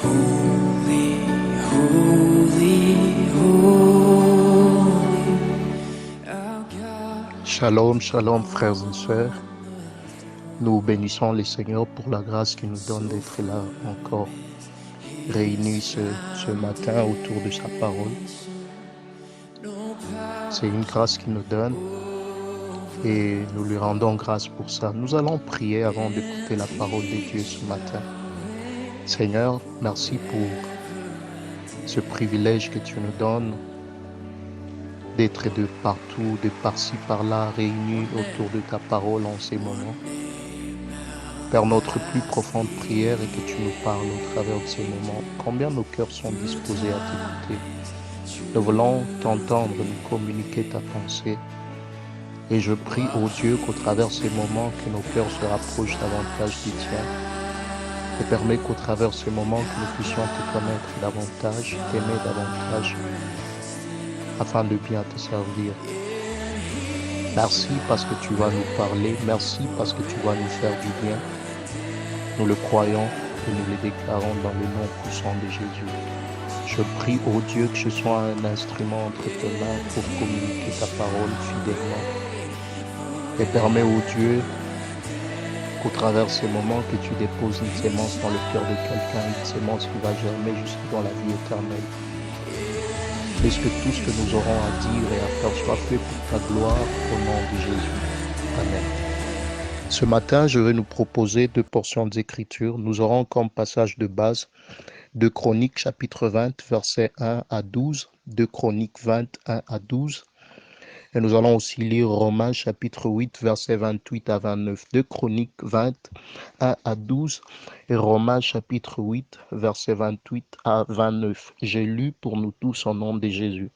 Holy, holy, holy, our God. Shalom, shalom frères et sœurs. Nous bénissons le Seigneur pour la grâce qu'il nous donne d'être là encore, réunis ce matin autour de sa parole. C'est une grâce qu'il nous donne et nous lui rendons grâce pour ça. Nous allons prier avant d'écouter la parole de Dieu ce matin. Seigneur, merci pour ce privilège que tu nous donnes d'être de partout, de par-ci, par-là, réunis autour de ta parole en ces moments. Père, notre plus profonde prière est que tu nous parles au travers de ces moments. Combien nos cœurs sont disposés à t'écouter. Nous voulons t'entendre, nous communiquer ta pensée. Et je prie, ô Dieu, qu'au travers de ces moments, que nos cœurs se rapprochent davantage du tien. Et permets qu'au travers de ces moments, que nous puissions te connaître davantage, t'aimer davantage, afin de bien te servir. Merci parce que tu vas nous parler. Merci parce que tu vas nous faire du bien. Nous le croyons et nous le déclarons dans le nom puissant de Jésus. Je prie, ô Dieu, que je sois un instrument entre tes mains pour communiquer ta parole fidèlement. Et permets, ô Dieu, qu'au travers de ces moments, que tu déposes une sémence dans le cœur de quelqu'un, une sémence qui va germer jusque dans la vie éternelle. Laisse que tout ce que nous aurons à dire et à faire soit fait pour ta gloire, au nom de Jésus. Amen. Ce matin, je vais nous proposer deux portions d'écriture. Nous aurons comme passage de base 2 Chroniques chapitre 20, versets 1 à 12. 2 Chroniques 21 à 12. Et nous allons aussi lire Romains chapitre 8, versets 28 à 29. 2 Chroniques 20, 1 à 12 et Romains chapitre 8, versets 28 à 29. J'ai lu pour nous tous au nom de Jésus.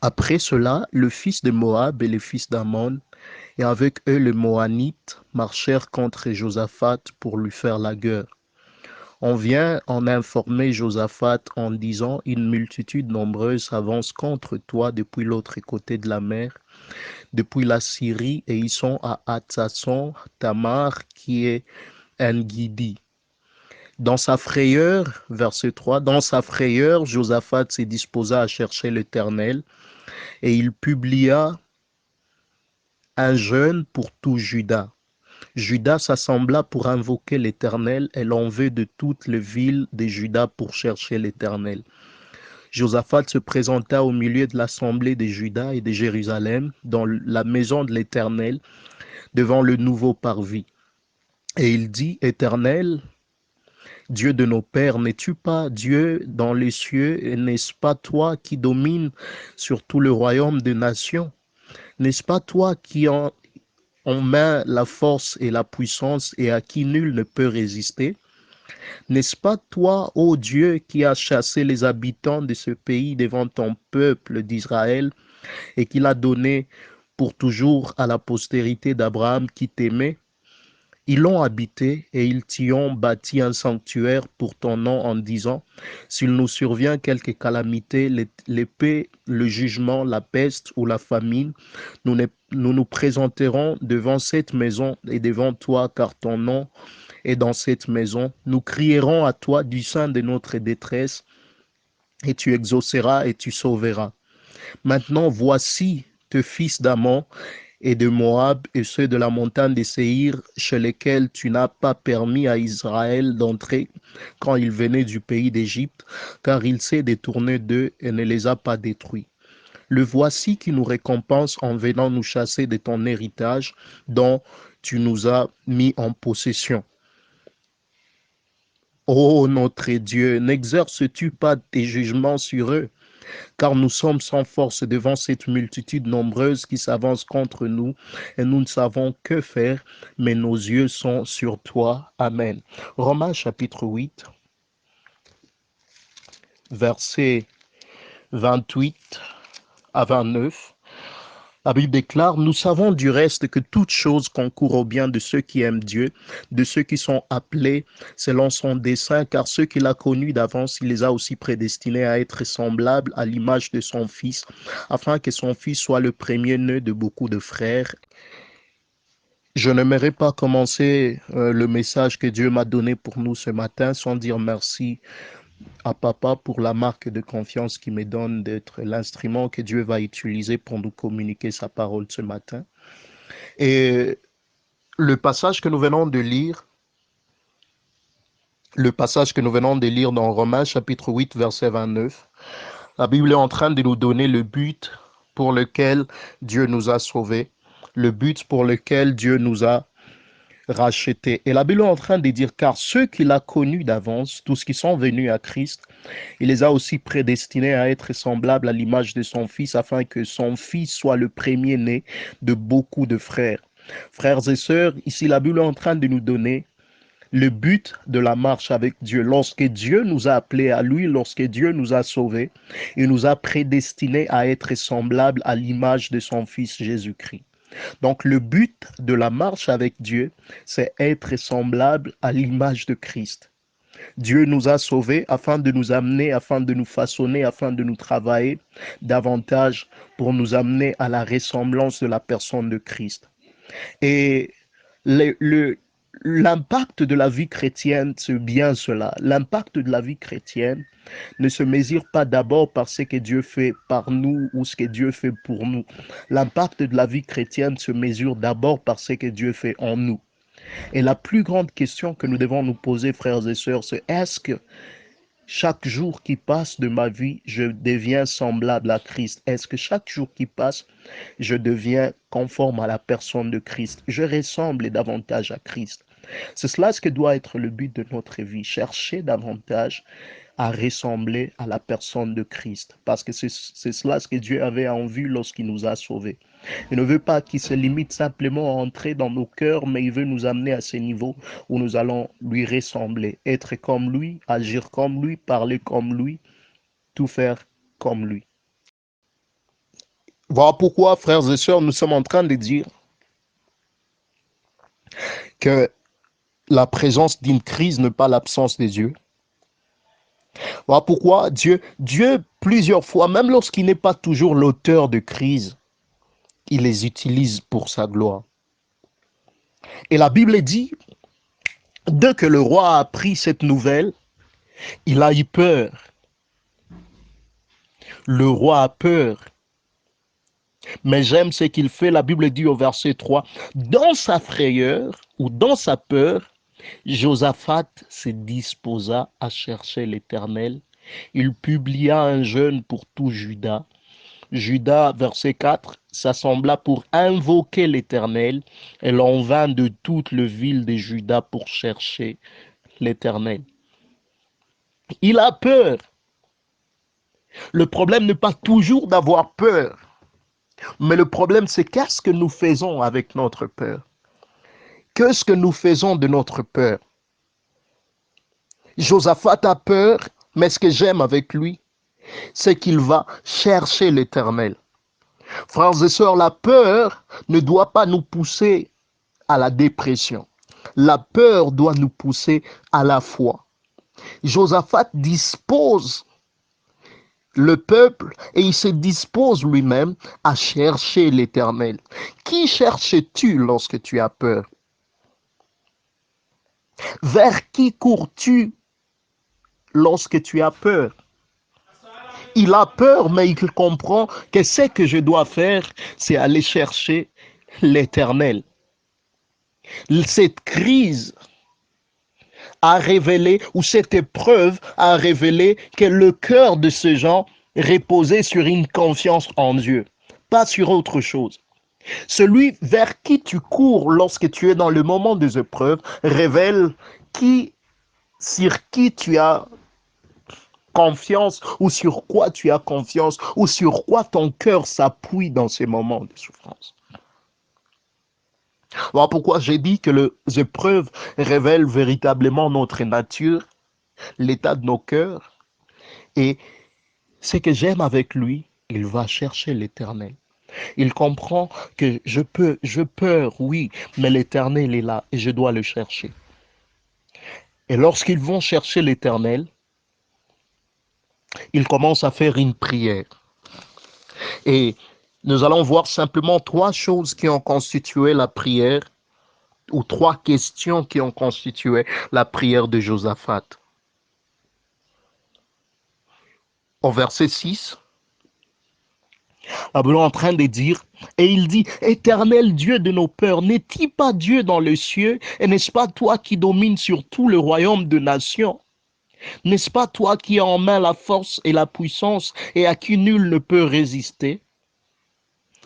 Après cela, le fils de Moab et les fils d'Ammon, et avec eux les Moanites, marchèrent contre Josaphat pour lui faire la guerre. On vient en informer Josaphat en disant: une multitude nombreuse s'avance contre toi depuis l'autre côté de la mer, depuis la Syrie, et ils sont à Hatsasson Tamar, qui est En-Gidi. Dans sa frayeur, verset 3, dans sa frayeur, Josaphat s'est disposa à chercher l'Éternel, et il publia un jeûne pour tout Juda. Juda s'assembla pour invoquer l'Éternel, et l'on veut de toutes les villes de Juda pour chercher l'Éternel. Josaphat se présenta au milieu de l'assemblée de Juda et de Jérusalem, dans la maison de l'Éternel, devant le nouveau parvis. Et il dit: Éternel, Dieu de nos pères, n'es-tu pas Dieu dans les cieux, et n'est-ce pas toi qui domines sur tout le royaume des nations? N'est-ce pas toi qui en main la force et la puissance, et à qui nul ne peut résister? N'est-ce pas toi, ô Dieu, qui as chassé les habitants de ce pays devant ton peuple d'Israël, et qui l'a donné pour toujours à la postérité d'Abraham qui t'aimait? Ils l'ont habité et ils t'y ont bâti un sanctuaire pour ton nom en disant: s'il nous survient quelque calamité, l'épée, le jugement, la peste ou la famine, nous nous présenterons devant cette maison et devant toi, car ton nom est dans cette maison. Nous crierons à toi du sein de notre détresse, et tu exauceras et tu sauveras. Maintenant, voici tes fils d'Ammon et de Moab et ceux de la montagne de Séhir, chez lesquels tu n'as pas permis à Israël d'entrer quand il venait du pays d'Égypte, car il s'est détourné d'eux et ne les a pas détruits. Le voici qui nous récompense en venant nous chasser de ton héritage dont tu nous as mis en possession. Ô notre Dieu, n'exerces-tu pas tes jugements sur eux? Car nous sommes sans force devant cette multitude nombreuse qui s'avance contre nous, et nous ne savons que faire, mais nos yeux sont sur toi. Amen. Romains chapitre 8, versets 28 à 29. La Bible déclare: nous savons du reste que toute chose concourt au bien de ceux qui aiment Dieu, de ceux qui sont appelés selon son dessein, car ceux qu'il a connus d'avance, il les a aussi prédestinés à être semblables à l'image de son Fils, afin que son Fils soit le premier-né de beaucoup de frères. Je n'aimerais pas commencer le message que Dieu m'a donné pour nous ce matin sans dire merci à Papa pour la marque de confiance qu'il me donne d'être l'instrument que Dieu va utiliser pour nous communiquer sa parole ce matin. Et le passage que nous venons de lire, dans Romains chapitre 8, verset 29, la Bible est en train de nous donner le but pour lequel Dieu nous a sauvés, le but pour lequel Dieu nous a rachetés. Et la Bible est en train de dire, car ceux qu'il a connus d'avance, tous qui sont venus à Christ, il les a aussi prédestinés à être semblables à l'image de son Fils, afin que son Fils soit le premier-né de beaucoup de frères. Frères et sœurs, ici la Bible est en train de nous donner le but de la marche avec Dieu. Lorsque Dieu nous a appelés à lui, lorsque Dieu nous a sauvés, il nous a prédestinés à être semblables à l'image de son Fils Jésus-Christ. Donc le but de la marche avec Dieu, c'est être semblable à l'image de Christ. Dieu nous a sauvés afin de nous amener, afin de nous façonner, afin de nous travailler davantage pour nous amener à la ressemblance de la personne de Christ. Et l'impact de la vie chrétienne, c'est bien cela. L'impact de la vie chrétienne ne se mesure pas d'abord par ce que Dieu fait par nous ou ce que Dieu fait pour nous. L'impact de la vie chrétienne se mesure d'abord par ce que Dieu fait en nous. Et la plus grande question que nous devons nous poser, frères et sœurs, c'est est-ce que chaque jour qui passe de ma vie, je deviens semblable à Christ? Est-ce que chaque jour qui passe, je deviens conforme à la personne de Christ? Je ressemble davantage à Christ. C'est cela ce que doit être le but de notre vie, chercher davantage à ressembler à la personne de Christ, parce que c'est cela ce que Dieu avait en vue lorsqu'il nous a sauvés. Il ne veut pas qu'il se limite simplement à entrer dans nos cœurs, mais il veut nous amener à ce niveau où nous allons lui ressembler, être comme lui, agir comme lui, parler comme lui, tout faire comme lui. Voilà pourquoi, frères et sœurs, nous sommes en train de dire que la présence d'une crise n'est pas l'absence des dieux. Voilà pourquoi Dieu, plusieurs fois, même lorsqu'il n'est pas toujours l'auteur de crise, il les utilise pour sa gloire. Et la Bible dit, dès que le roi a appris cette nouvelle, il a eu peur. Le roi a peur. Mais j'aime ce qu'il fait. La Bible dit au verset 3, dans sa frayeur ou dans sa peur, Josaphat se disposa à chercher l'Éternel. Il publia un jeûne pour tout Juda. Juda, verset 4, s'assembla pour invoquer l'Éternel, et l'on vint de toute la ville de Juda pour chercher l'Éternel. Il a peur. Le problème n'est pas toujours d'avoir peur, mais le problème c'est qu'est-ce que nous faisons avec notre peur? Qu'est-ce que nous faisons de notre peur? Josaphat a peur, mais ce que j'aime avec lui, c'est qu'il va chercher l'Éternel. Frères et sœurs, la peur ne doit pas nous pousser à la dépression. La peur doit nous pousser à la foi. Josaphat dispose le peuple et il se dispose lui-même à chercher l'Éternel. Qui cherches-tu lorsque tu as peur? Vers qui cours-tu lorsque tu as peur? Il a peur, mais il comprend que ce que je dois faire, c'est aller chercher l'Éternel. Cette crise a révélé, ou cette épreuve a révélé que le cœur de ces gens reposait sur une confiance en Dieu, pas sur autre chose. Celui vers qui tu cours lorsque tu es dans le moment des épreuves révèle sur qui tu as confiance, ou sur quoi tu as confiance, ou sur quoi ton cœur s'appuie dans ces moments de souffrance. Voilà pourquoi j'ai dit que les épreuves révèlent véritablement notre nature, l'état de nos cœurs. Et ce que j'aime avec lui, il va chercher l'Éternel. Il comprend que je peur, oui, mais l'Éternel est là et je dois le chercher. Et lorsqu'ils vont chercher l'Éternel, ils commencent à faire une prière. Et nous allons voir simplement trois choses qui ont constitué la prière ou trois questions qui ont constitué la prière de Josaphat. Au verset 6, la Bible est en train de dire, et il dit, Éternel Dieu de nos peurs, n'est-il pas Dieu dans les cieux, et n'est-ce pas toi qui domines sur tout le royaume de nations? N'est-ce pas toi qui as en main la force et la puissance, et à qui nul ne peut résister?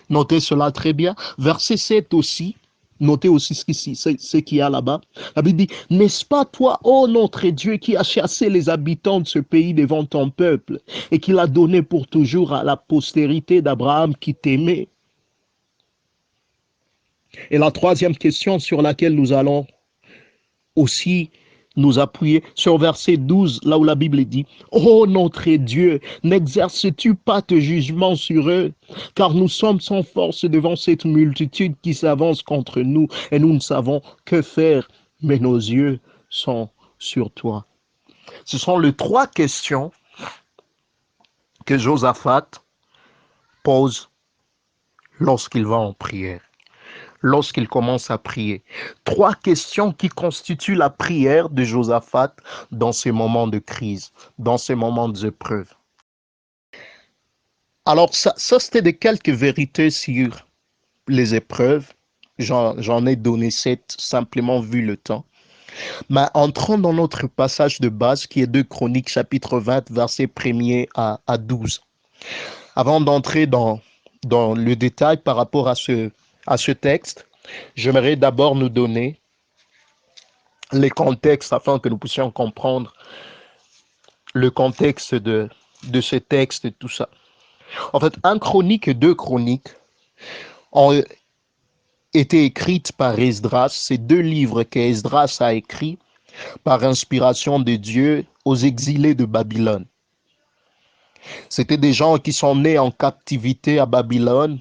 Notez cela très bien. Verset 7 aussi. Notez aussi ce qu'il y a là-bas. La Bible dit, n'est-ce pas toi, ô notre Dieu, qui as chassé les habitants de ce pays devant ton peuple et qui l'a donné pour toujours à la postérité d'Abraham qui t'aimait? Et la troisième question sur laquelle nous allons aussi nous appuyer sur verset 12, là où la Bible dit, ô notre Dieu, n'exerces-tu pas tes jugements sur eux? Car nous sommes sans force devant cette multitude qui s'avance contre nous et nous ne savons que faire, mais nos yeux sont sur toi. Ce sont les trois questions que Josaphat pose lorsqu'il va en prière, lorsqu'il commence à prier. Trois questions qui constituent la prière de Josaphat dans ces moments de crise, dans ces moments d'épreuve. Alors ça c'était de quelques vérités sur les épreuves. J'en ai donné 7, simplement vu le temps. Mais entrons dans notre passage de base qui est 2 Chroniques chapitre 20, versets 1er à 12. Avant d'entrer dans le détail par rapport à ce texte, j'aimerais d'abord nous donner les contextes afin que nous puissions comprendre le contexte de ce texte et tout ça. En fait, 1 Chronique et 2 Chroniques ont été écrites par Esdras. Ces deux livres qu'Esdras a écrits par inspiration de Dieu aux exilés de Babylone. C'était des gens qui sont nés en captivité à Babylone,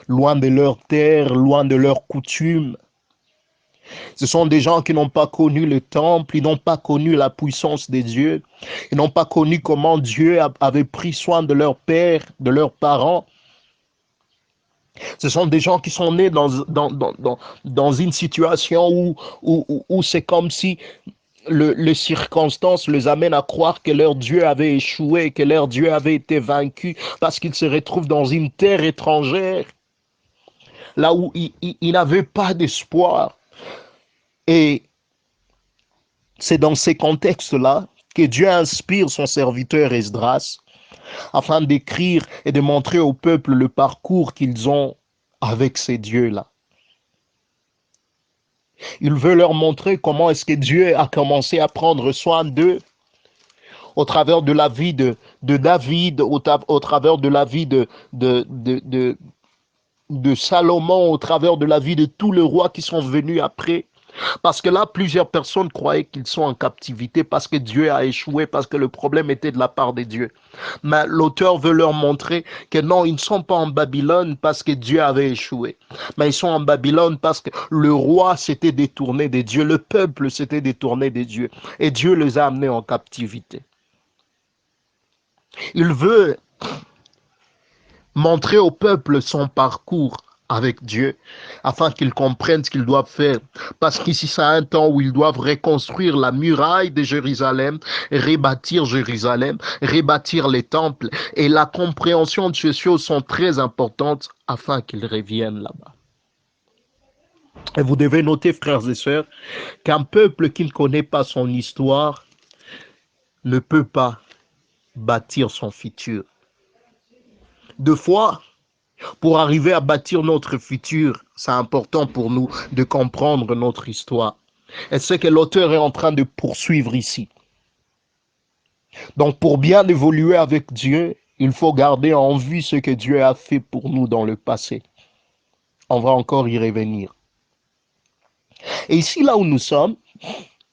loin de leur terre, loin de leurs coutumes. Ce sont des gens qui n'ont pas connu le temple, ils n'ont pas connu la puissance de Dieu, ils n'ont pas connu comment Dieu avait pris soin de leur père, de leurs parents. Ce sont des gens qui sont nés dans une situation où c'est comme si les circonstances les amènent à croire que leur Dieu avait échoué, que leur Dieu avait été vaincu, parce qu'ils se retrouvent dans une terre étrangère, là où ils n'avaient pas d'espoir. Et c'est dans ces contextes-là que Dieu inspire son serviteur Esdras afin d'écrire et de montrer au peuple le parcours qu'ils ont avec ces dieux-là. Il veut leur montrer comment est-ce que Dieu a commencé à prendre soin d'eux au travers de la vie de David, au travers de la vie de Salomon, au travers de la vie de tous les rois qui sont venus après. Parce que là, plusieurs personnes croyaient qu'ils sont en captivité parce que Dieu a échoué, parce que le problème était de la part de Dieu. Mais l'auteur veut leur montrer que non, ils ne sont pas en Babylone parce que Dieu avait échoué. Mais ils sont en Babylone parce que le roi s'était détourné de Dieu, le peuple s'était détourné de Dieu. Et Dieu les a amenés en captivité. Il veut montrer au peuple son parcours avec Dieu, afin qu'ils comprennent ce qu'ils doivent faire. Parce qu'ici, c'est un temps où ils doivent reconstruire la muraille de Jérusalem, rebâtir Jérusalem, rebâtir les temples. Et la compréhension de ces choses sont très importantes afin qu'ils reviennent là-bas. Et vous devez noter, frères et sœurs, qu'un peuple qui ne connaît pas son histoire ne peut pas bâtir son futur. Deux fois, pour arriver à bâtir notre futur, c'est important pour nous de comprendre notre histoire. Et c'est ce que l'auteur est en train de poursuivre ici. Donc, pour bien évoluer avec Dieu, il faut garder en vue ce que Dieu a fait pour nous dans le passé. On va encore y revenir. Et ici, là où nous sommes,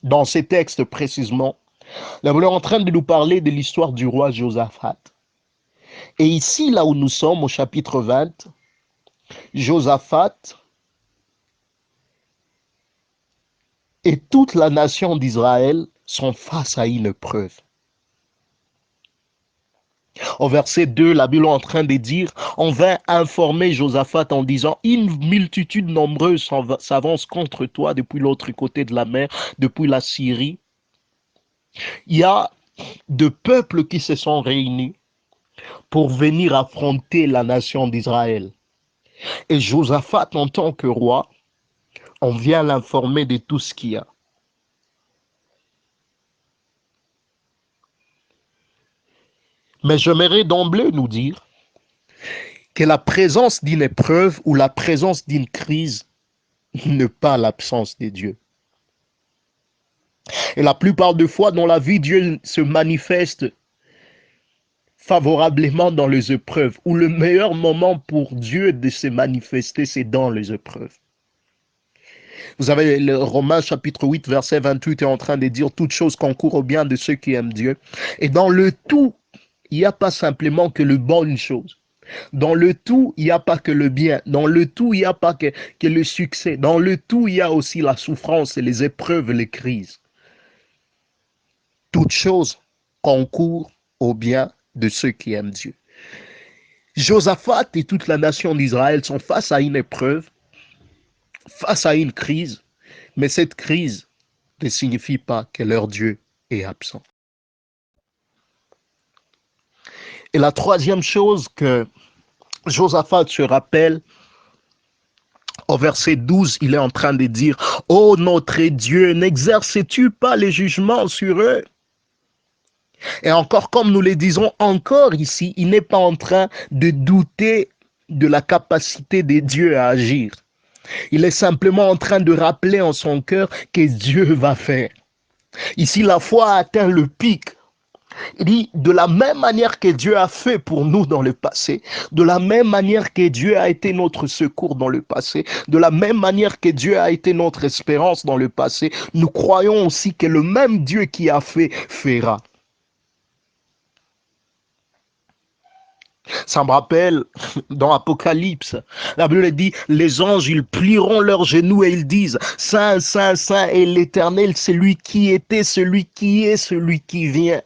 dans ces textes précisément, là, on est en train de nous parler de l'histoire du roi Josaphat. Et ici, là où nous sommes, au chapitre 20, Josaphat et toute la nation d'Israël sont face à une épreuve. Au verset 2, la Bible est en train de dire, on vint informer Josaphat en disant, une multitude nombreuse s'avance contre toi depuis l'autre côté de la mer, depuis la Syrie. Il y a de peuples qui se sont réunis pour venir affronter la nation d'Israël. Et Josaphat, en tant que roi, on vient l'informer de tout ce qu'il y a. Mais j'aimerais d'emblée nous dire que la présence d'une épreuve ou la présence d'une crise n'est pas l'absence de Dieu. Et la plupart des fois, dans la vie, Dieu se manifeste favorablement dans les épreuves, où le meilleur moment pour Dieu de se manifester, c'est dans les épreuves. Vous avez le Romains chapitre 8, verset 28 est en train de dire toute chose concourt au bien de ceux qui aiment Dieu. Et dans le tout, il n'y a pas simplement que le bonne chose. Dans le tout, il n'y a pas que le bien. Dans le tout, il n'y a pas que le succès. Dans le tout, il y a aussi la souffrance et les épreuves, les crises. Toute chose concourt au bien de ceux qui aiment Dieu. Josaphat et toute la nation d'Israël sont face à une épreuve, face à une crise, mais cette crise ne signifie pas que leur Dieu est absent. Et la troisième chose que Josaphat se rappelle, au verset 12, il est en train de dire, « Ô notre Dieu, n'exerces-tu pas les jugements sur eux ?» Et encore, comme nous le disons encore ici, il n'est pas en train de douter de la capacité de Dieu à agir. Il est simplement en train de rappeler en son cœur que Dieu va faire. Ici, la foi a atteint le pic. Il dit, de la même manière que Dieu a fait pour nous dans le passé, de la même manière que Dieu a été notre secours dans le passé, de la même manière que Dieu a été notre espérance dans le passé, nous croyons aussi que le même Dieu qui a fait, fera. Ça me rappelle dans Apocalypse, la Bible dit, les anges, ils plieront leurs genoux et ils disent, Saint, Saint, Saint est l'Éternel, celui qui était, celui qui est, celui qui vient.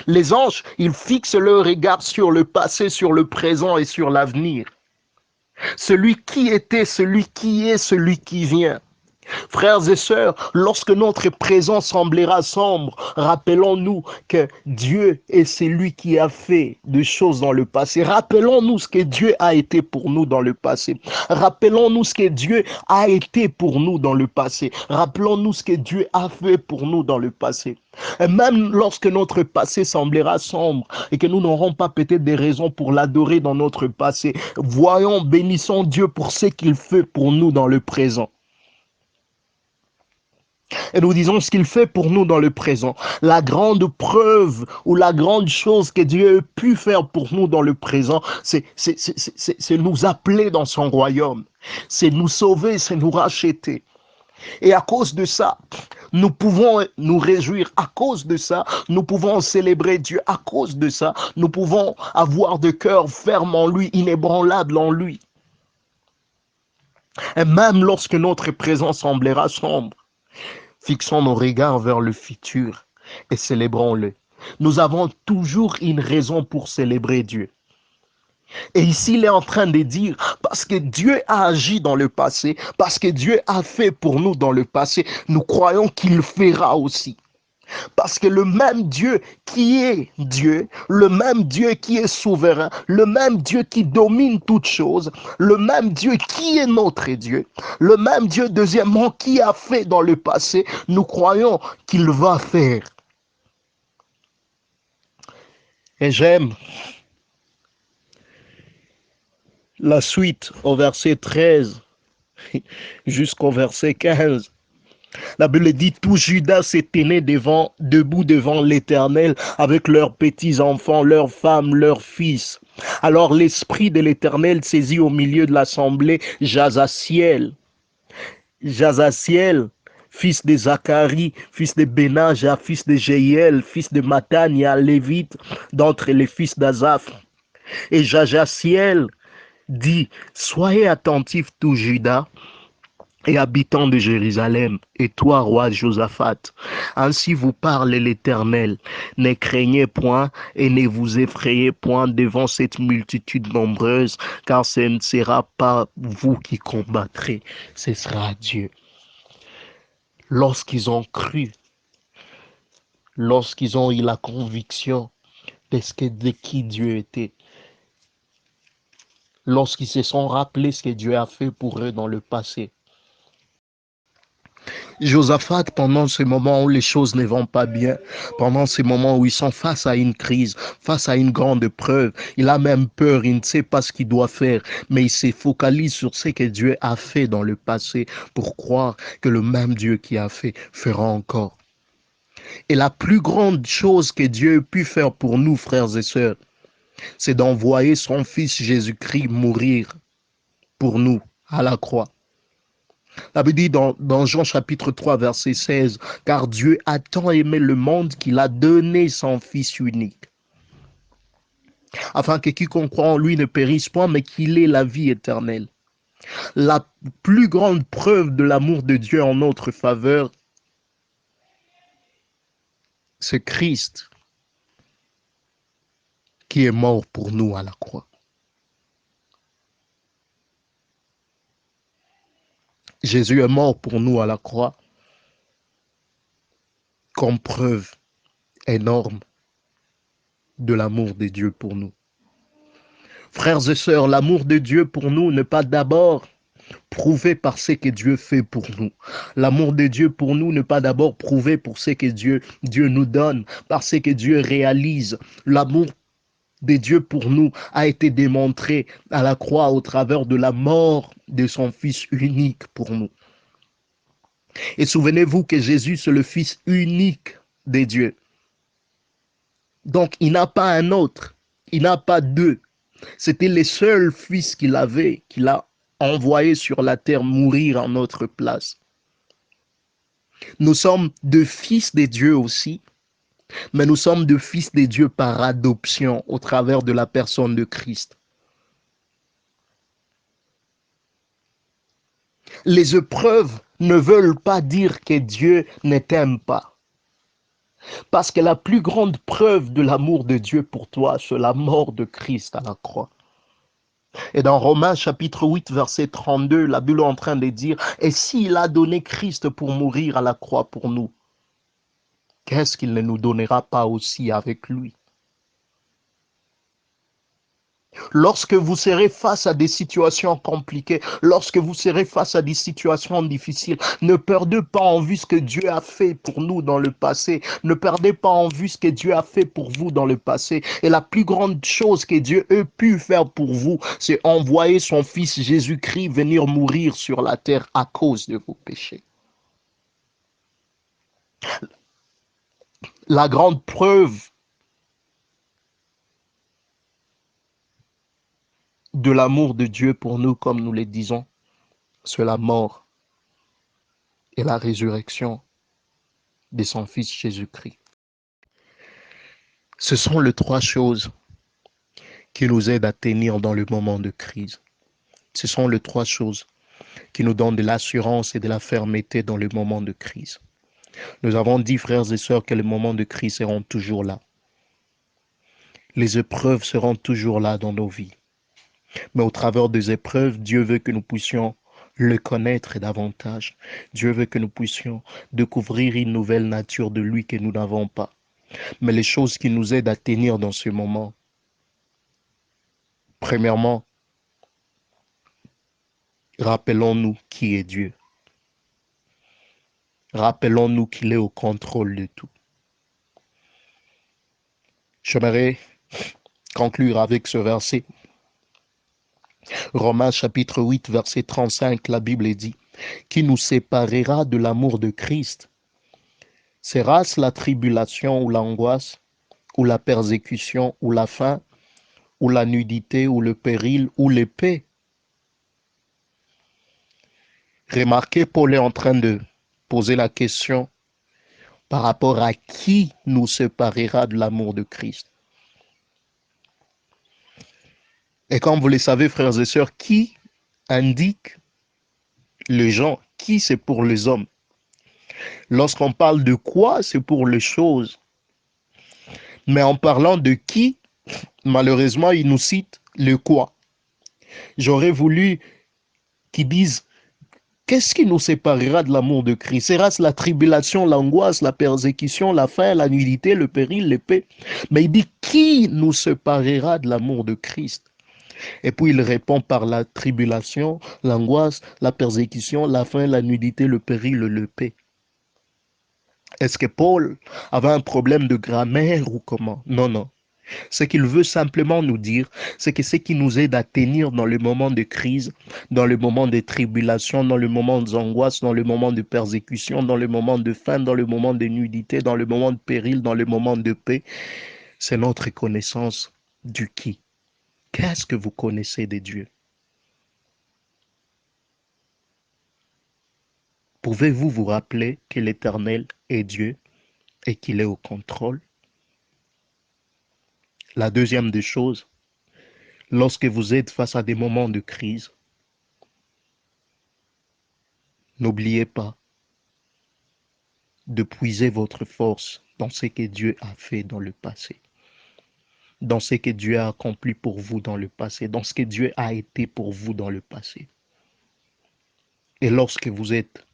Les anges, ils fixent leur regard sur le passé, sur le présent et sur l'avenir. Celui qui était, celui qui est, celui qui vient. Frères et sœurs, lorsque notre présent semblera sombre, rappelons-nous que Dieu est celui qui a fait des choses dans le passé. Rappelons-nous ce que Dieu a été pour nous dans le passé. Rappelons-nous ce que Dieu a été pour nous dans le passé. Rappelons-nous ce que Dieu a fait pour nous dans le passé. Et même lorsque notre passé semblera sombre et que nous n'aurons pas peut-être des raisons pour l'adorer dans notre passé, voyons, bénissons Dieu pour ce qu'il fait pour nous dans le présent. Et nous disons ce qu'il fait pour nous dans le présent. La grande preuve ou la grande chose que Dieu a pu faire pour nous dans le présent, c'est nous appeler dans son royaume. C'est nous sauver, c'est nous racheter. Et à cause de ça, nous pouvons nous réjouir. À cause de ça, nous pouvons célébrer Dieu. À cause de ça, nous pouvons avoir de cœur ferme en lui, inébranlable en lui. Et même lorsque notre présent semblera sombre, fixons nos regards vers le futur et célébrons-le. Nous avons toujours une raison pour célébrer Dieu. Et ici, il est en train de dire, parce que Dieu a agi dans le passé, parce que Dieu a fait pour nous dans le passé, nous croyons qu'il fera aussi. Parce que le même Dieu qui est Dieu, le même Dieu qui est souverain, le même Dieu qui domine toutes choses, le même Dieu qui est notre Dieu, le même Dieu, deuxièmement, qui a fait dans le passé, nous croyons qu'il va faire. Et j'aime la suite au verset 13 jusqu'au verset 15. La Bible dit, tout Judas s'est tenu debout devant l'Éternel avec leurs petits-enfants, leurs femmes, leurs fils. Alors l'Esprit de l'Éternel saisit au milieu de l'assemblée Jazaziel, fils de Zacharie, fils de Benaja, fils de Jéhiel, fils de Matania, lévite, d'entre les fils d'Azaph. Et Jazaziel dit, soyez attentifs tout Judas, et habitants de Jérusalem, et toi, roi Josaphat, ainsi vous parle l'Éternel, ne craignez point et ne vous effrayez point devant cette multitude nombreuse, car ce ne sera pas vous qui combattrez, ce sera Dieu. Lorsqu'ils ont cru, lorsqu'ils ont eu la conviction de qui Dieu était, lorsqu'ils se sont rappelés ce que Dieu a fait pour eux dans le passé, Josaphat, pendant ce moment où les choses ne vont pas bien, pendant ce moment où ils sont face à une crise, face à une grande épreuve, il a même peur, il ne sait pas ce qu'il doit faire, mais il se focalise sur ce que Dieu a fait dans le passé pour croire que le même Dieu qui a fait fera encore. Et la plus grande chose que Dieu a pu faire pour nous, frères et sœurs, c'est d'envoyer son Fils Jésus-Christ mourir pour nous à la croix. La Bible dit dans Jean chapitre 3, verset 16, car Dieu a tant aimé le monde qu'il a donné son Fils unique, afin que quiconque croit en lui ne périsse point, mais qu'il ait la vie éternelle. La plus grande preuve de l'amour de Dieu en notre faveur, c'est Christ qui est mort pour nous à la croix. Jésus est mort pour nous à la croix comme preuve énorme de l'amour de Dieu pour nous. Frères et sœurs, l'amour de Dieu pour nous n'est pas d'abord prouvé par ce que Dieu fait pour nous. L'amour de Dieu pour nous n'est pas d'abord prouvé pour ce que Dieu nous donne, par ce que Dieu réalise. L'amour de Dieu pour nous a été démontré à la croix au travers de la mort de son Fils unique pour nous. Et souvenez-vous que Jésus, c'est le Fils unique de Dieu. Donc, il n'a pas un autre, il n'a pas deux. C'était le seul Fils qu'il avait, qu'il a envoyé sur la terre mourir en notre place. Nous sommes deux fils de Dieu aussi, mais nous sommes deux fils de Dieu par adoption au travers de la personne de Christ. Les épreuves ne veulent pas dire que Dieu ne t'aime pas. Parce que la plus grande preuve de l'amour de Dieu pour toi, c'est la mort de Christ à la croix. Et dans Romains chapitre 8, verset 32, la Bible est en train de dire, et s'il a donné Christ pour mourir à la croix pour nous, qu'est-ce qu'il ne nous donnera pas aussi avec lui? Lorsque vous serez face à des situations compliquées, lorsque vous serez face à des situations difficiles, ne perdez pas en vue ce que Dieu a fait pour nous dans le passé. Ne perdez pas en vue ce que Dieu a fait pour vous dans le passé. Et la plus grande chose que Dieu ait pu faire pour vous, c'est envoyer son Fils Jésus-Christ venir mourir sur la terre à cause de vos péchés. La grande preuve de l'amour de Dieu pour nous, comme nous le disons, c'est la mort et la résurrection de son Fils Jésus-Christ. Ce sont les trois choses qui nous aident à tenir dans le moment de crise. Ce sont les trois choses qui nous donnent de l'assurance et de la fermeté dans le moment de crise. Nous avons dit, frères et sœurs, que les moments de crise seront toujours là. Les épreuves seront toujours là dans nos vies. Mais au travers des épreuves, Dieu veut que nous puissions le connaître davantage. Dieu veut que nous puissions découvrir une nouvelle nature de lui que nous n'avons pas. Mais les choses qui nous aident à tenir dans ce moment, premièrement, rappelons-nous qui est Dieu. Rappelons-nous qu'il est au contrôle de tout. J'aimerais conclure avec ce verset. Romains chapitre 8, verset 35, la Bible dit, qui nous séparera de l'amour de Christ? Sera-ce la tribulation ou l'angoisse, ou la persécution, ou la faim, ou la nudité, ou le péril, ou l'épée? Remarquez, Paul est en train de poser la question par rapport à qui nous séparera de l'amour de Christ. Et comme vous le savez, frères et sœurs, qui indique les gens qui, c'est pour les hommes. Lorsqu'on parle de quoi, c'est pour les choses. Mais en parlant de qui, malheureusement, il nous cite le quoi. J'aurais voulu qu'ils disent qu'est-ce qui nous séparera de l'amour de Christ? Sera-ce la tribulation, l'angoisse, la persécution, la faim, la nudité, le péril, l'épée? Mais il dit qui nous séparera de l'amour de Christ? Et puis il répond par la tribulation, l'angoisse, la persécution, la faim, la nudité, le péril, l'épée. Est-ce que Paul avait un problème de grammaire ou comment? Non, non. Ce qu'il veut simplement nous dire, c'est que ce qui nous aide à tenir dans le moment de crise, dans le moment de tribulation, dans le moment d'angoisse, dans le moment de persécution, dans le moment de faim, dans le moment de nudité, dans le moment de péril, dans le moment de paix, c'est notre connaissance du qui. Qu'est-ce que vous connaissez de Dieu? Pouvez-vous vous rappeler que l'Éternel est Dieu et qu'il est au contrôle? La deuxième des choses, lorsque vous êtes face à des moments de crise, n'oubliez pas de puiser votre force dans ce que Dieu a fait dans le passé, dans ce que Dieu a accompli pour vous dans le passé, dans ce que Dieu a été pour vous dans le passé. Et lorsque vous êtes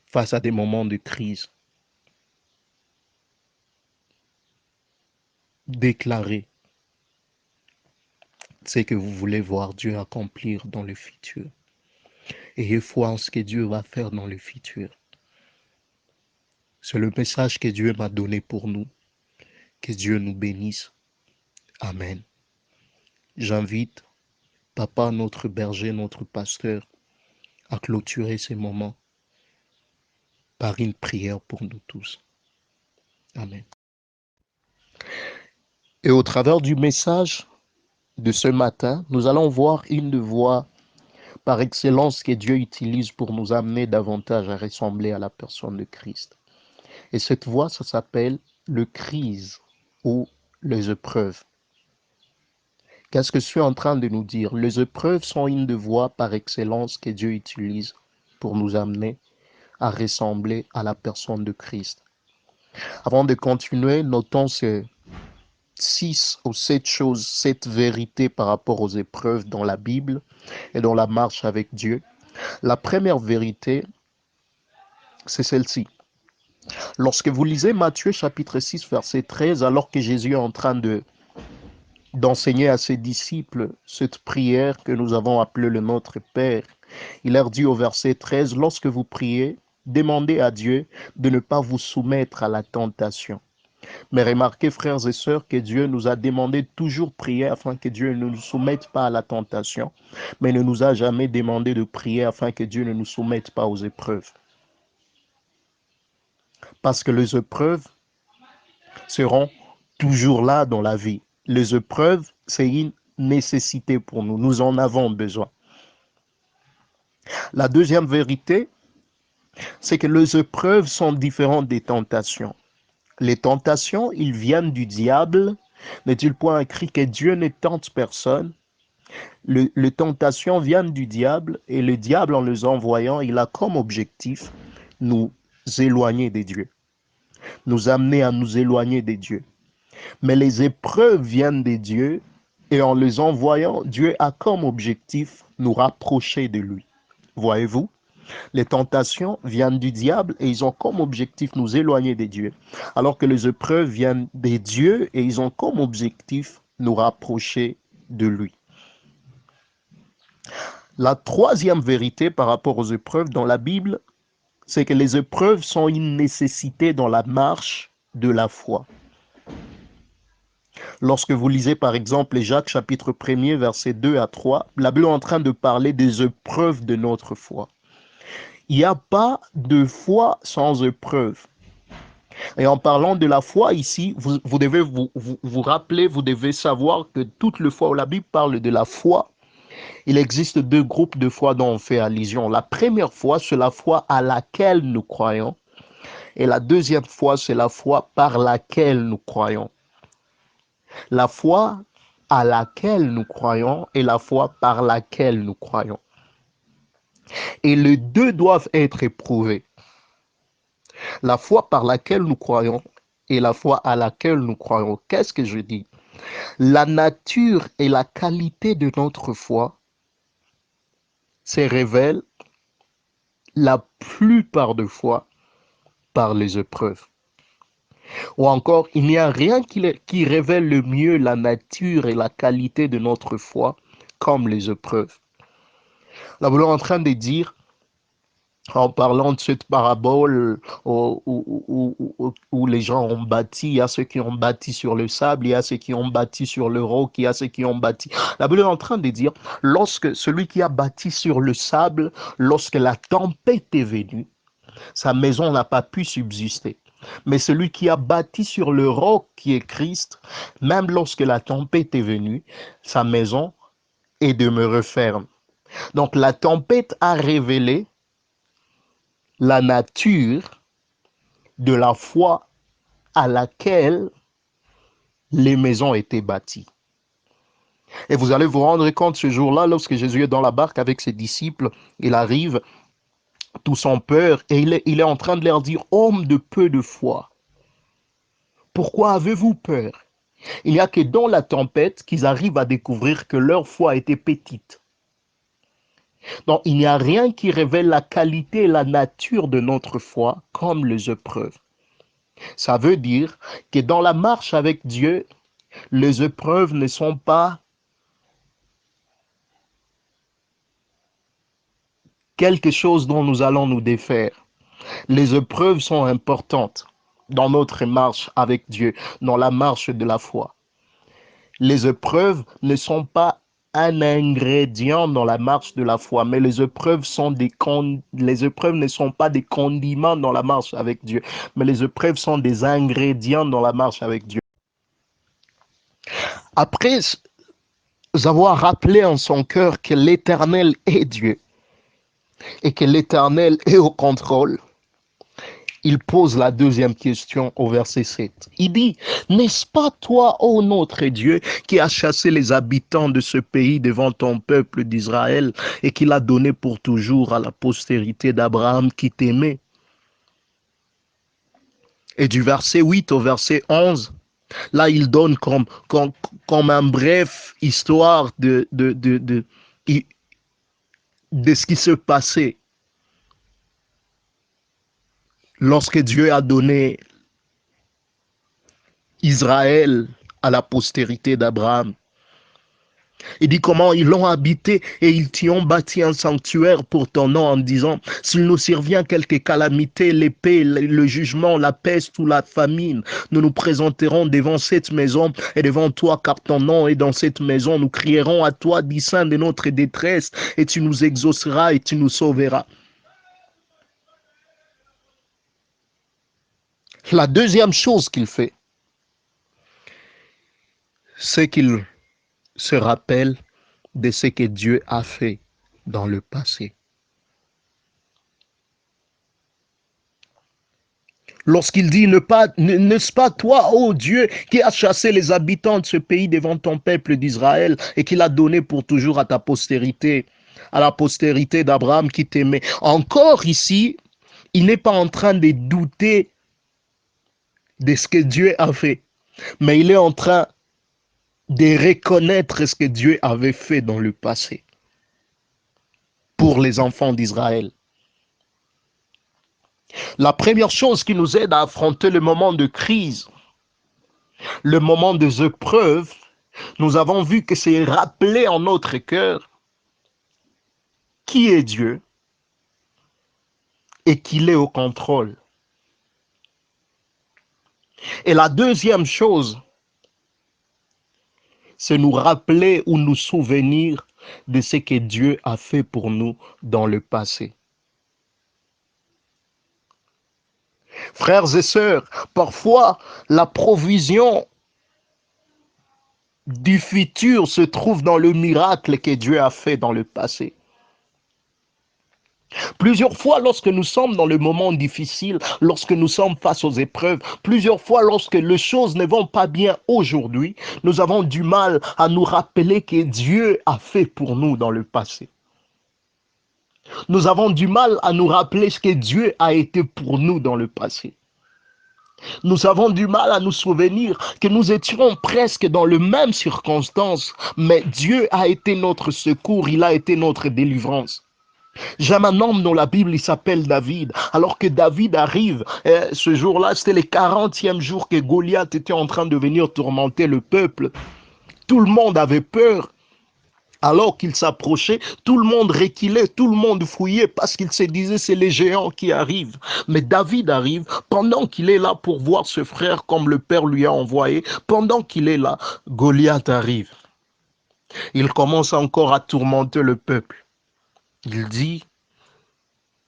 face à des moments de crise, déclarez ce que vous voulez voir Dieu accomplir dans le futur. Ayez foi en ce que Dieu va faire dans le futur. C'est le message que Dieu m'a donné pour nous. Que Dieu nous bénisse. Amen. J'invite Papa, notre berger, notre pasteur, à clôturer ces moments par une prière pour nous tous. Amen. Et au travers du message de ce matin, nous allons voir une voie par excellence que Dieu utilise pour nous amener davantage à ressembler à la personne de Christ. Et cette voie, ça s'appelle le crise ou les épreuves. Qu'est-ce que je suis en train de nous dire? Les épreuves sont une des voies par excellence que Dieu utilise pour nous amener à ressembler à la personne de Christ. Avant de continuer, notons ces 6 ou 7 choses, 7 vérités par rapport aux épreuves dans la Bible et dans la marche avec Dieu. La première vérité, c'est celle-ci. Lorsque vous lisez Matthieu chapitre 6, verset 13, alors que Jésus est en train d'enseigner à ses disciples cette prière que nous avons appelée le Notre Père, il leur dit au verset 13, lorsque vous priez, demandez à Dieu de ne pas vous soumettre à la tentation. Mais remarquez, frères et sœurs, que Dieu nous a demandé de toujours prier afin que Dieu ne nous soumette pas à la tentation, mais ne nous a jamais demandé de prier afin que Dieu ne nous soumette pas aux épreuves. Parce que les épreuves seront toujours là dans la vie. Les épreuves, c'est une nécessité pour nous. Nous en avons besoin. La deuxième vérité, c'est que les épreuves sont différentes des tentations. Les tentations, ils viennent du diable. N'est-il point écrit que Dieu ne tente personne? Les tentations viennent du diable et le diable, en les envoyant, il a comme objectif nous éloigner de Dieu, nous amener à nous éloigner de Dieu. Mais les épreuves viennent de Dieu et en les envoyant, Dieu a comme objectif nous rapprocher de lui. Voyez-vous? Les tentations viennent du diable et ils ont comme objectif nous éloigner de Dieu. Alors que les épreuves viennent de Dieu et ils ont comme objectif nous rapprocher de lui. La troisième vérité par rapport aux épreuves dans la Bible, c'est que les épreuves sont une nécessité dans la marche de la foi. Lorsque vous lisez par exemple Jacques chapitre 1er versets 2 à 3, la Bible est en train de parler des épreuves de notre foi. Il n'y a pas de foi sans épreuve. Et en parlant de la foi ici, vous devez vous rappeler, vous devez savoir que toute la foi où la Bible parle de la foi, il existe deux groupes de foi dont on fait allusion. La première foi, c'est la foi à laquelle nous croyons. Et la deuxième foi, c'est la foi par laquelle nous croyons. La foi à laquelle nous croyons et la foi par laquelle nous croyons. Et les deux doivent être éprouvés. La foi par laquelle nous croyons et la foi à laquelle nous croyons. Qu'est-ce que je dis? La nature et la qualité de notre foi se révèlent la plupart des fois par les épreuves. Ou encore, il n'y a rien qui révèle le mieux la nature et la qualité de notre foi comme les épreuves. Là, vous êtes en train de dire, en parlant de cette parabole où les gens ont bâti, il y a ceux qui ont bâti sur le sable, il y a ceux qui ont bâti sur le roc, il y a ceux qui ont bâti. La Bible est en train de dire, lorsque celui qui a bâti sur le sable, lorsque la tempête est venue, sa maison n'a pas pu subsister. Mais celui qui a bâti sur le roc qui est Christ, même lorsque la tempête est venue, sa maison est demeurée ferme. Donc la tempête a révélé la nature de la foi à laquelle les maisons étaient bâties. Et vous allez vous rendre compte ce jour-là, lorsque Jésus est dans la barque avec ses disciples, il arrive, tous ont peur, et il est en train de leur dire, hommes de peu de foi, pourquoi avez-vous peur? Il n'y a que dans la tempête qu'ils arrivent à découvrir que leur foi était petite. Donc, il n'y a rien qui révèle la qualité et la nature de notre foi comme les épreuves. Ça veut dire que dans la marche avec Dieu, les épreuves ne sont pas quelque chose dont nous allons nous défaire. Les épreuves sont importantes dans notre marche avec Dieu, dans la marche de la foi. Les épreuves ne sont pas un ingrédient dans la marche de la foi, mais les épreuves les épreuves ne sont pas des condiments dans la marche avec Dieu, mais les épreuves sont des ingrédients dans la marche avec Dieu. Après avoir rappelé en son cœur que l'Éternel est Dieu et que l'Éternel est au contrôle, il pose la deuxième question au verset 7. Il dit, n'est-ce pas toi, ô notre Dieu, qui as chassé les habitants de ce pays devant ton peuple d'Israël et qui l'a donné pour toujours à la postérité d'Abraham qui t'aimait? Et du verset 8 au verset 11, là, il donne comme un bref histoire de ce qui se passait lorsque Dieu a donné Israël à la postérité d'Abraham. Il dit comment ils l'ont habité et ils t'y ont bâti un sanctuaire pour ton nom en disant, s'il nous survient quelque calamité, l'épée, le jugement, la peste ou la famine, nous nous présenterons devant cette maison et devant toi car ton nom est dans cette maison. Nous crierons à toi, disant de notre détresse et tu nous exauceras et tu nous sauveras. La deuxième chose qu'il fait, c'est qu'il se rappelle de ce que Dieu a fait dans le passé. Lorsqu'il dit, n'est-ce pas toi, ô Dieu, qui as chassé les habitants de ce pays devant ton peuple d'Israël et qui l'a donné pour toujours à ta postérité, à la postérité d'Abraham qui t'aimait. Encore ici, il n'est pas en train de douter de ce que Dieu a fait, mais il est en train de reconnaître ce que Dieu avait fait dans le passé pour les enfants d'Israël. La première chose qui nous aide à affronter le moment de crise, le moment des épreuves, nous avons vu que c'est rappeler en notre cœur qui est Dieu et qu'il est au contrôle. Et la deuxième chose, c'est nous rappeler ou nous souvenir de ce que Dieu a fait pour nous dans le passé. Frères et sœurs, parfois la provision du futur se trouve dans le miracle que Dieu a fait dans le passé. Plusieurs fois, lorsque nous sommes dans le moment difficile, lorsque nous sommes face aux épreuves, plusieurs fois, lorsque les choses ne vont pas bien aujourd'hui, nous avons du mal à nous rappeler que Dieu a fait pour nous dans le passé. Nous avons du mal à nous rappeler ce que Dieu a été pour nous dans le passé. Nous avons du mal à nous souvenir que nous étions presque dans les mêmes circonstances, mais Dieu a été notre secours, il a été notre délivrance. J'aime un homme dans la Bible, il s'appelle David. Alors que David arrive, ce jour-là, c'était le 40e jour que Goliath était en train de venir tourmenter le peuple. Tout le monde avait peur. Alors qu'il s'approchait, tout le monde reculait, tout le monde fouillait parce qu'il se disait c'est les géants qui arrivent. Mais David arrive pendant qu'il est là pour voir ce frère comme le Père lui a envoyé. Pendant qu'il est là, Goliath arrive. Il commence encore à tourmenter le peuple. Il dit,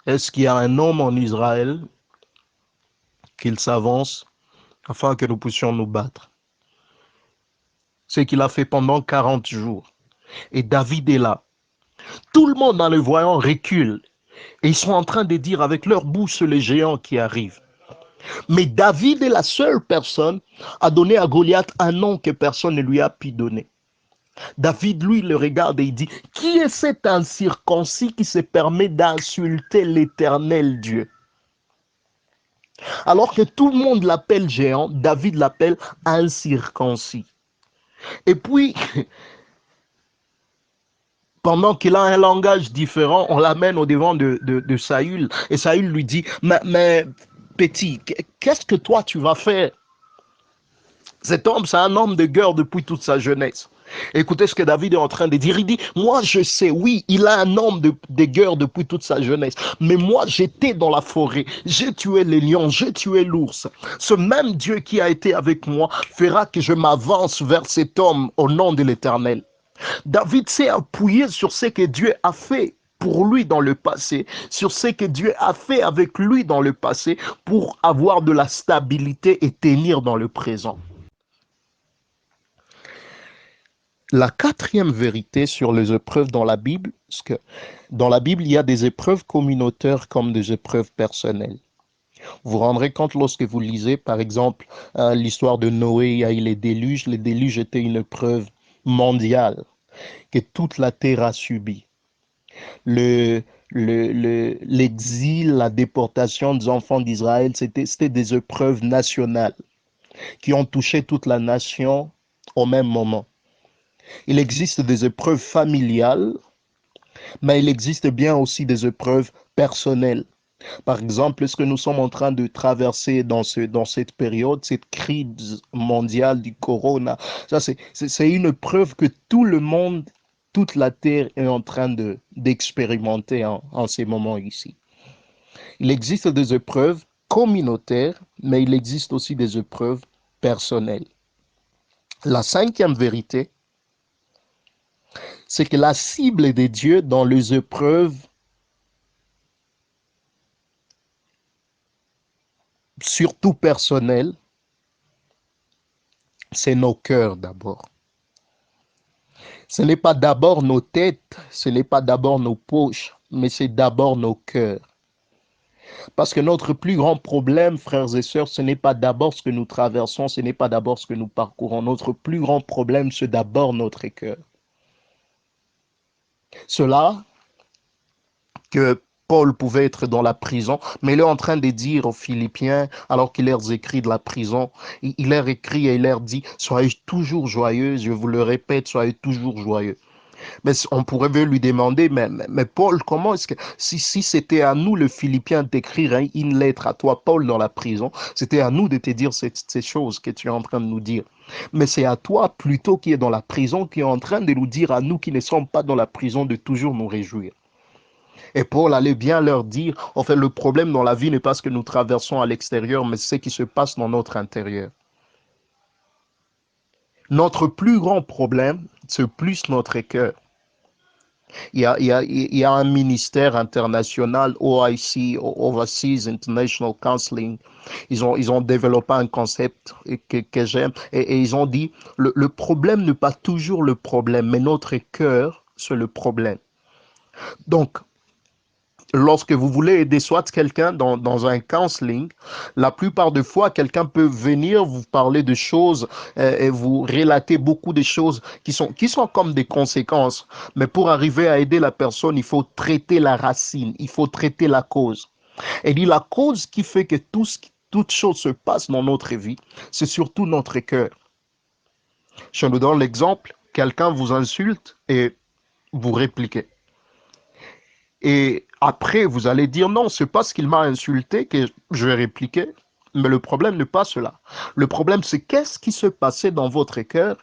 est-ce qu'il y a un homme en Israël qu'il s'avance afin que nous puissions nous battre? Ce qu'il a fait pendant 40 jours. Et David est là. Tout le monde en le voyant recule. Et ils sont en train de dire avec leur bouche les géants qui arrivent. Mais David est la seule personne à donner à Goliath un nom que personne ne lui a pu donner. David, lui, le regarde et il dit, qui est cet incirconcis qui se permet d'insulter l'Éternel Dieu? Alors que tout le monde l'appelle géant, David l'appelle incirconcis. Et puis, pendant qu'il a un langage différent, on l'amène au devant de Saül. Et Saül lui dit, mais petit, qu'est-ce que toi tu vas faire? Cet homme, c'est un homme de guerre depuis toute sa jeunesse. Écoutez ce que David est en train de dire. Il dit, moi je sais, oui, il a un homme de guerre depuis toute sa jeunesse. Mais moi j'étais dans la forêt, j'ai tué les lions, j'ai tué l'ours. Ce même Dieu qui a été avec moi fera que je m'avance vers cet homme au nom de l'Éternel. David s'est appuyé sur ce que Dieu a fait pour lui dans le passé, sur ce que Dieu a fait avec lui dans le passé pour avoir de la stabilité et tenir dans le présent. La quatrième vérité sur les épreuves dans la Bible, parce que dans la Bible, il y a des épreuves communautaires comme des épreuves personnelles. Vous vous rendrez compte lorsque vous lisez, par exemple, l'histoire de Noé, il y a eu les déluges. Les déluges étaient une épreuve mondiale que toute la terre a subi. L'exil, la déportation des enfants d'Israël, c'était des épreuves nationales qui ont touché toute la nation au même moment. Il existe des épreuves familiales, mais il existe bien aussi des épreuves personnelles. Par exemple, ce que nous sommes en train de traverser dans cette période, cette crise mondiale du corona, ça c'est une preuve que tout le monde, toute la terre est en train d'expérimenter en ces moments ici. Il existe des épreuves communautaires, mais il existe aussi des épreuves personnelles. La cinquième vérité, c'est que la cible de Dieu dans les épreuves, surtout personnelles, c'est nos cœurs d'abord. Ce n'est pas d'abord nos têtes, ce n'est pas d'abord nos poches, mais c'est d'abord nos cœurs. Parce que notre plus grand problème, frères et sœurs, ce n'est pas d'abord ce que nous traversons, ce n'est pas d'abord ce que nous parcourons. Notre plus grand problème, c'est d'abord notre cœur. Cela que Paul pouvait être dans la prison, mais il est en train de dire aux Philippiens, alors qu'il leur écrit de la prison, il leur écrit et il leur dit, soyez toujours joyeux, je vous le répète, soyez toujours joyeux. Mais on pourrait lui demander, mais Paul, comment est-ce que, si c'était à nous, le Philippiens, d'écrire une lettre à toi, Paul, dans la prison, c'était à nous de te dire ces choses que tu es en train de nous dire. Mais c'est à toi, plutôt, qui est dans la prison, qui est en train de nous dire à nous qui ne sommes pas dans la prison de toujours nous réjouir. Et Paul allait bien leur dire, en fait, le problème dans la vie n'est pas ce que nous traversons à l'extérieur, mais ce qui se passe dans notre intérieur. Notre plus grand problème, c'est plus notre cœur. Il y a un ministère international, OIC, Overseas International Counseling. Ils ont développé un concept que j'aime. Et ils ont dit, le problème n'est pas toujours le problème, mais notre cœur, c'est le problème. Donc, lorsque vous voulez aider soit quelqu'un dans un counseling, la plupart des fois, quelqu'un peut venir vous parler de choses et vous relater beaucoup de choses qui sont comme des conséquences. Mais pour arriver à aider la personne, il faut traiter la racine, il faut traiter la cause. Et dit la cause qui fait que toute chose se passe dans notre vie, c'est surtout notre cœur. Je vous donne l'exemple, quelqu'un vous insulte et vous répliquez. Et après, vous allez dire non, c'est pas ce qu'il m'a insulté que je vais répliquer. Mais le problème n'est pas cela. Le problème, c'est qu'est-ce qui se passait dans votre cœur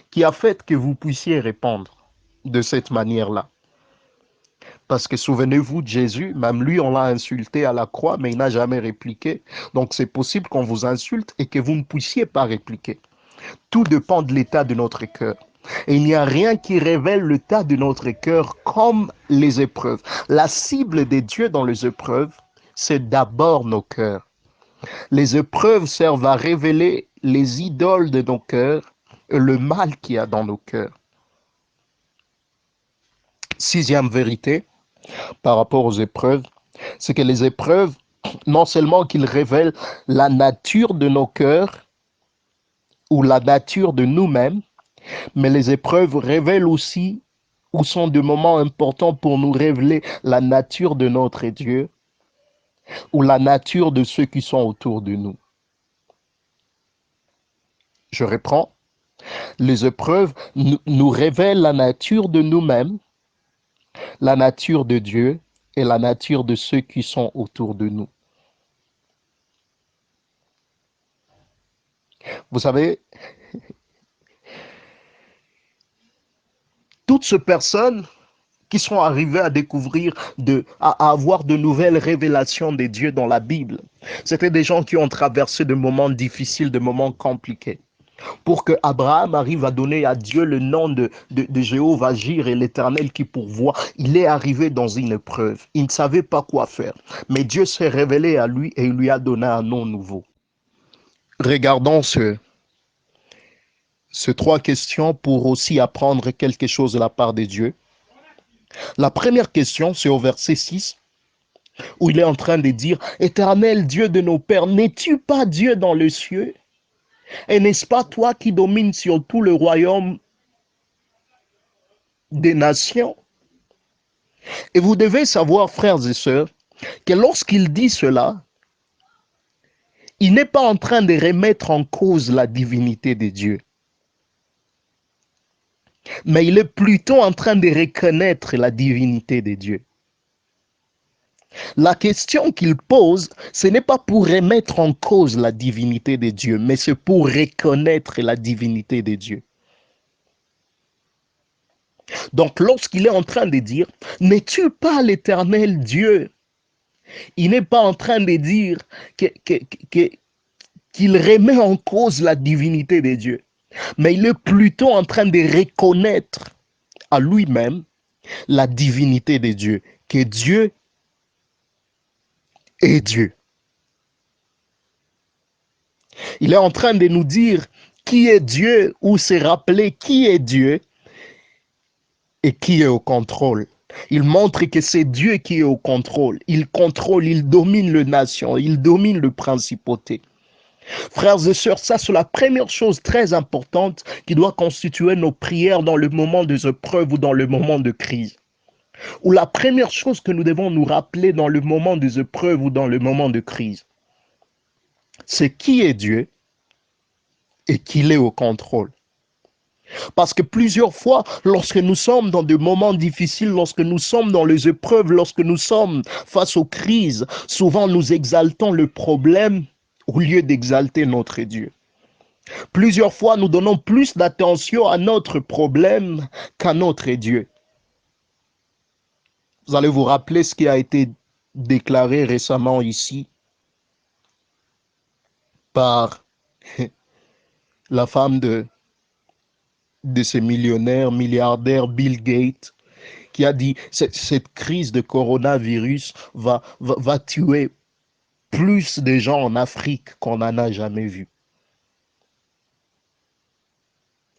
qui a fait que vous puissiez répondre de cette manière-là. Parce que souvenez-vous de Jésus, même lui, on l'a insulté à la croix, mais il n'a jamais répliqué. Donc c'est possible qu'on vous insulte et que vous ne puissiez pas répliquer. Tout dépend de l'état de notre cœur. Et il n'y a rien qui révèle l'état de notre cœur comme les épreuves. La cible des dieux dans les épreuves, c'est d'abord nos cœurs. Les épreuves servent à révéler les idoles de nos cœurs et le mal qu'il y a dans nos cœurs. Sixième vérité par rapport aux épreuves, c'est que les épreuves, non seulement qu'ils révèlent la nature de nos cœurs ou la nature de nous-mêmes, mais les épreuves révèlent aussi ou sont des moments importants pour nous révéler la nature de notre Dieu ou la nature de ceux qui sont autour de nous. Je reprends. Les épreuves nous révèlent la nature de nous-mêmes, la nature de Dieu et la nature de ceux qui sont autour de nous. Vous savez, toutes ces personnes qui sont arrivées à découvrir, à avoir de nouvelles révélations des dieux dans la Bible, c'était des gens qui ont traversé de moments difficiles, de moments compliqués. Pour que Abraham arrive à donner à Dieu le nom de Jéhovah Jireh, l'Éternel qui pourvoit, il est arrivé dans une épreuve. Il ne savait pas quoi faire. Mais Dieu s'est révélé à lui et il lui a donné un nom nouveau. Regardons ces trois questions pour aussi apprendre quelque chose de la part de Dieu. La première question, c'est au verset 6, où il est en train de dire, Éternel Dieu de nos pères, n'es-tu pas Dieu dans les cieux? Et n'est-ce pas toi qui domines sur tout le royaume des nations? Et vous devez savoir, frères et sœurs, que lorsqu'il dit cela, il n'est pas en train de remettre en cause la divinité de Dieu, mais il est plutôt en train de reconnaître la divinité de Dieu. La question qu'il pose, ce n'est pas pour remettre en cause la divinité de Dieu, mais c'est pour reconnaître la divinité de Dieu. Donc lorsqu'il est en train de dire, n'es-tu pas l'Éternel Dieu? Il n'est pas en train de dire qu'il remet en cause la divinité de Dieu, mais il est plutôt en train de reconnaître à lui-même la divinité de Dieu, que Dieu est Dieu. Il est en train de nous dire qui est Dieu ou se rappeler qui est Dieu et qui est au contrôle. Il montre que c'est Dieu qui est au contrôle. Il contrôle, il domine les nations, il domine le principauté. Frères et sœurs, ça c'est la première chose très importante qui doit constituer nos prières dans le moment des épreuves ou dans le moment de crise. Ou la première chose que nous devons nous rappeler dans le moment des épreuves ou dans le moment de crise, c'est qui est Dieu et qu'il est au contrôle. Parce que plusieurs fois, lorsque nous sommes dans des moments difficiles, lorsque nous sommes dans les épreuves, lorsque nous sommes face aux crises, souvent nous exaltons le problème au lieu d'exalter notre Dieu. Plusieurs fois, nous donnons plus d'attention à notre problème qu'à notre Dieu. Vous allez vous rappeler ce qui a été déclaré récemment ici par la femme de ces millionnaires, milliardaires, Bill Gates, qui a dit cette crise de coronavirus va tuer plus de gens en Afrique qu'on n'en a jamais vu.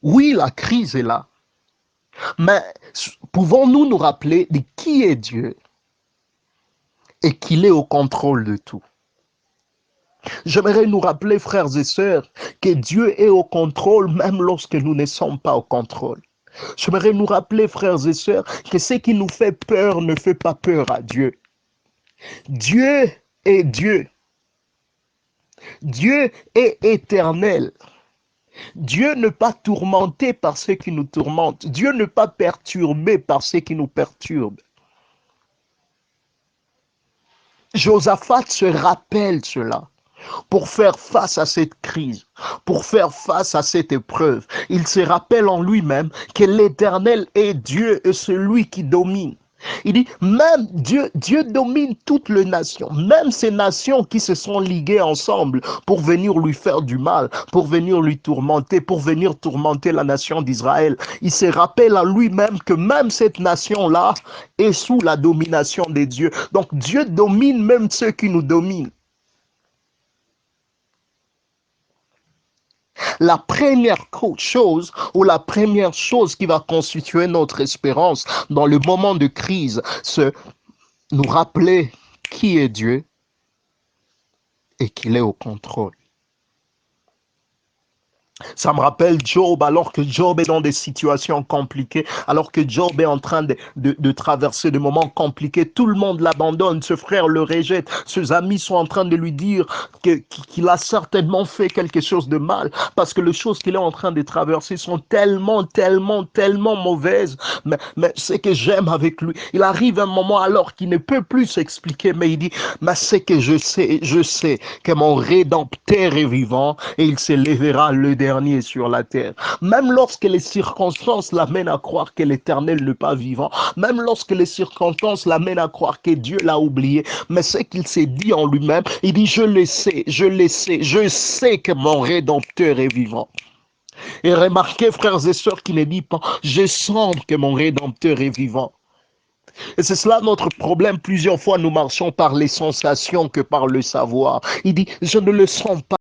Oui, la crise est là. Mais pouvons-nous nous rappeler de qui est Dieu et qu'il est au contrôle de tout. J'aimerais nous rappeler, frères et sœurs, que Dieu est au contrôle même lorsque nous ne sommes pas au contrôle. J'aimerais nous rappeler, frères et sœurs, que ce qui nous fait peur ne fait pas peur à Dieu. Dieu est Dieu. Dieu est éternel. Dieu n'est pas tourmenté par ce qui nous tourmente. Dieu n'est pas perturbé par ce qui nous perturbe. Josaphat se rappelle cela pour faire face à cette crise, pour faire face à cette épreuve. Il se rappelle en lui-même que l'Éternel est Dieu et celui qui domine. Il dit, même Dieu domine toutes les nations, même ces nations qui se sont liguées ensemble pour venir lui faire du mal, pour venir lui tourmenter, pour venir tourmenter la nation d'Israël. Il se rappelle à lui-même que même cette nation-là est sous la domination des dieux. Donc Dieu domine même ceux qui nous dominent. La première chose ou la première chose qui va constituer notre espérance dans le moment de crise, c'est nous rappeler qui est Dieu et qu'il est au contrôle. Ça me rappelle Job, alors que Job est dans des situations compliquées, alors que Job est en train de traverser des moments compliqués. Tout le monde l'abandonne, ce frère le rejette, ses amis sont en train de lui dire qu'il a certainement fait quelque chose de mal, parce que les choses qu'il est en train de traverser sont tellement mauvaises. Mais ce que j'aime avec lui, il arrive un moment alors qu'il ne peut plus s'expliquer, mais il dit, mais c'est que je sais que mon Rédempteur est vivant et il se lèvera le dernier sur la terre. Même lorsque les circonstances l'amènent à croire que l'Éternel n'est pas vivant, même lorsque les circonstances l'amènent à croire que Dieu l'a oublié, mais ce qu'il s'est dit en lui-même, il dit, je sais que mon Rédempteur est vivant. Et remarquez, frères et sœurs, qui ne dit pas, je sens que mon Rédempteur est vivant. Et c'est cela notre problème. Plusieurs fois, nous marchons par les sensations que par le savoir. Il dit, je ne le sens pas.